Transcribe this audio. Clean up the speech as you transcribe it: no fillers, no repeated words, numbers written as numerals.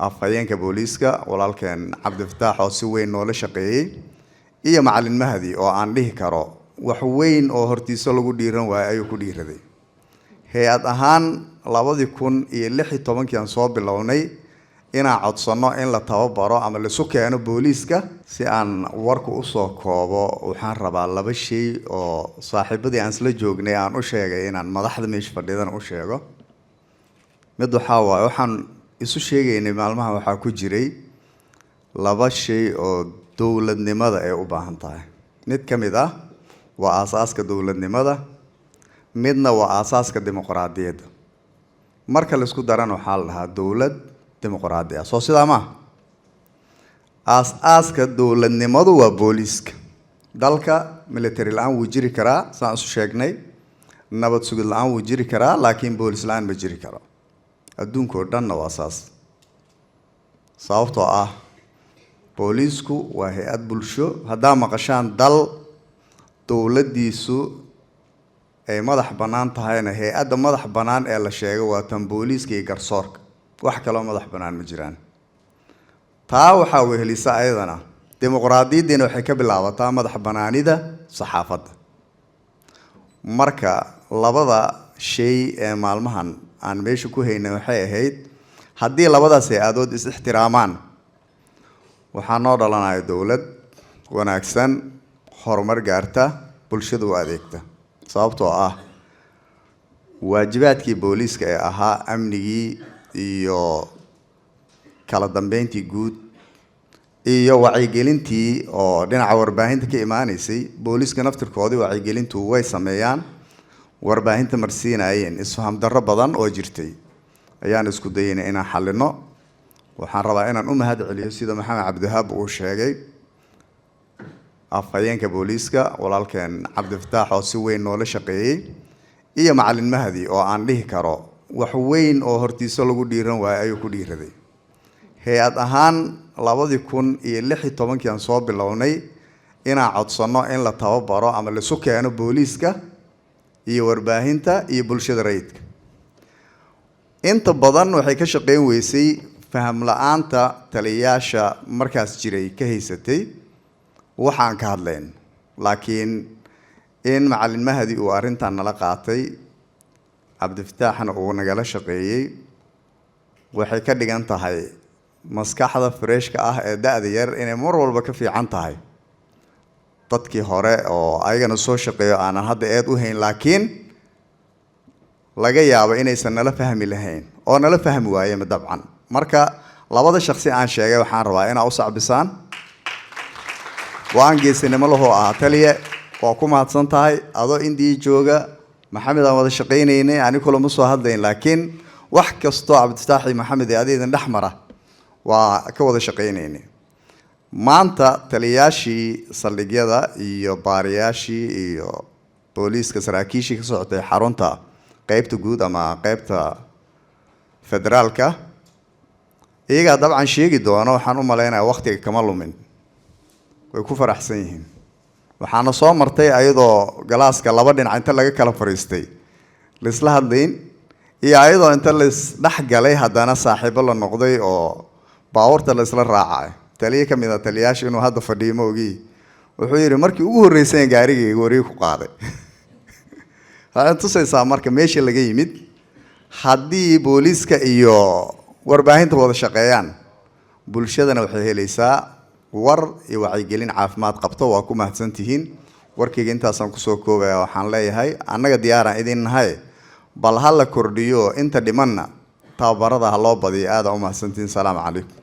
afhayeenka booliiska walaalkeen Cabdifataax oo si weyn noola shaqeeyay iyo macallin Mahdi oo aan dhihi karo wax weyn oo hortiisa lagu dhiiran waayay ayuu ku dhiiraday hay'ad ahaan 2016 aan soo bilownay inaan codsano in la tababaro ama la soo keeno booliiska si aan warku u soo koobo waxaan rabaa laba shay oo saaxiibadii aan isla joognay aan u sheegay inaan madaxda meesha fadhidan u sheego mid waxaan isu sheegaynay maalmaha waxaa ku jiray laba shay oo dawladnimada ay u baahan tahay mid kamid ah waa aasaaska dawladnimada midna waa aasaaska dimuqraadiyadda marka la isku daran waxaa la dhahaa dawlad dimuqraadiya soo sidaa ma aasaaska dawladnimadu waa booliiska dalka military la'aan wuu jiri karaa saan isu sheegnay nabad sugid la'aan wuu jiri karaa laakiin booliis la'aan ma jiri karo adduunka oo dhanna waa saas sababtoo ah booliisku waa hay'ad bulsho haddaa maqashaan dal dawladdiisu ay madax bannaan tahayna hay'adda madax bannaan ee la sheego waa tan booliiska iyo garsoorka wax kaloo madax bannaan ma jiraan taa waxaa wehelisa ayadana dimuqraadiyaddina waxay ka bilaabataa madax bannaanida saxaafadda marka labada shay ee maalmahan aan meesha ku haynay waxay ahayd haddii labadaas hay'adood is ixtiraamaan waxaa noo dhalanaya dawlad wanaagsan horumar gaarta bulshada u adeegta sababtoo ah waajibaadkii booliiska ee ahaa amnigii iyo kala dambeyntii guud iyo wacyigelintii oo dhinaca warbaahinta ka imaanaysay booliiska naftirkoodii wacyigelintu way sameeyaan warbaahinta marsiinayeen isfaham darro badan oo jirtay ayaan isku dayaynay inaan xallino waxaan rabaa inaan u mahad celiyo sida maxamed cabdihaab uu sheegay afhayeenka booliiska walaalkeen Cabdifataax oo si weyn noola shaqeeyay iyo macallin Mahdi oo aan dhihi karo wax weyn oo hortiisa lagu dhiiran waayay ayuu ku dhiiraday hay'ad ahaan 2016 aan soo bilownay inaan codsano in la tababaro ama la soo keeno booliiska iyo warbaahinta iyo bulshada rayidka inta badan waxay ka shaqeyn weysay faham la'aanta taliyayaasha markaas jiray ka haysatay waxaan ka hadlayn laakiin in macallin Mahdi uu arrintan nala qaatay Cabdifataaxna uu nagala shaqeeyay waxay ka dhigan tahay maskaxda freshka ah ee da'da yar inay mar walba ka fiican tahay dadkii hore oo ayagana soo shaqeeyo aanan hadda eed u hayn laakiin laga yaabo inaysan nala fahmi lahayn oo nala fahmi waayeen dabcan marka labada shakhsi aan sheegay waxaan rabaa inaa u sacbisaan waan geesinimo lahoo ah taliye waa ku mahadsan tahay adoo indii jooga maxamed aan wada shaqeynaynay anigu lama soo hadlayn laakiin wax kasto Cabdifataax iyo maxamed ee adeedan dhaxmara waa ka wada shaqeynaynay maanta taliyayaashii saldhigyada iyo baariyaashii iyo booliiska saraakiishii ka socotay xarunta qaybta guud ama qaybta federaalka iyaga dabcan sheegi doono waxaan u maleynayaa waqtiga kama lumin way ku faraxsan yihiin waxaana soo martay ayadoo galaaska laba dhinac inta laga kala fariistay lisla hadlayn iyo ayadoo inta la isdhex galay haddana saaxiibo la noqday oo baawarta la isla raacay taliye ka mid ah taliyayaasha inuu hadda fadhiyo ma ogi wuxuu yidhi markii ugu horreysay gaarigayga wareeg ku qaaday waxay tusaysaa marka meesha laga yimid haddii booliiska iyo warbaahinta wada shaqeeyaan bulshadana waxay helaysaa war iyo wacyigelin caafimaad qabto waa ku mahadsantihiin warkayga intaasaan kusoo koobaya waxaan leeyahay annaga diyaaraan idin nahay bal ha la kordhiyo inta dhimanna tababarada ha loo badiyo aad u mahadsantihiin salaamu calaykum